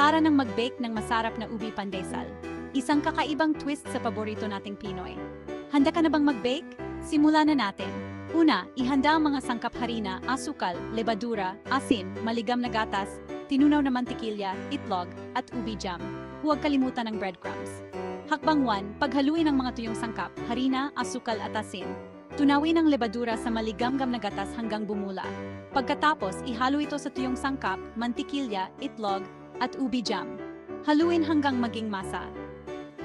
Tara nang mag-bake ng masarap na ubi pandesal. Isang kakaibang twist sa paborito nating Pinoy. Handa ka na bang mag-bake? Simulan na natin. Una, ihanda ang mga sangkap harina, asukal, lebadura, asin, maligam na gatas, tinunaw na mantikilya, itlog, at ubi jam. Huwag kalimutan ng breadcrumbs. Hakbang 1, paghaluin ang mga tuyong sangkap, harina, asukal at asin. Tunawin ang lebadura sa maligamgam na gatas hanggang bumula. Pagkatapos, ihalo ito sa tuyong sangkap, mantikilya, itlog, at ubi jam. Haluin hanggang maging masa.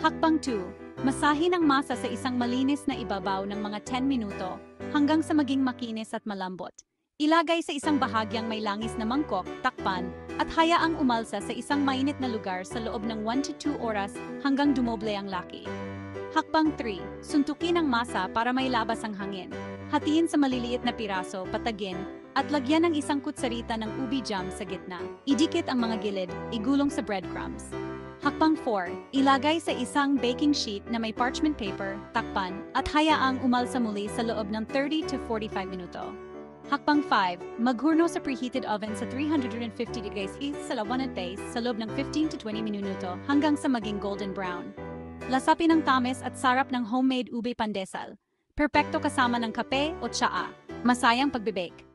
Hakbang 2, masahin ang masa sa isang malinis na ibabaw ng mga 10 minuto hanggang sa maging makinis at malambot. Ilagay sa isang bahagyang may langis na mangkok, takpan, at hayaang umalsa sa isang mainit na lugar sa loob ng 1 to 2 oras hanggang dumoble ang laki. Hakbang 3, suntukin ang masa para may labas ang hangin. Hatiin sa maliliit na piraso, patagin, at lagyan ng isang kutsarita ng ubi jam sa gitna. Idikit ang mga gilid, igulong sa breadcrumbs. Hakbang 4, ilagay sa isang baking sheet na may parchment paper, takpan, at hayaang umalsa muli sa loob ng 30 to 45 minuto. Hakbang 5, maghurno sa preheated oven sa 350 degrees sa lawan at base sa loob ng 15 to 20 minuto hanggang sa maging golden brown. Lasapin ang tamis at sarap ng homemade ube pandesal. Perpekto kasama ng kape o tsaa. Masayang pagbibake.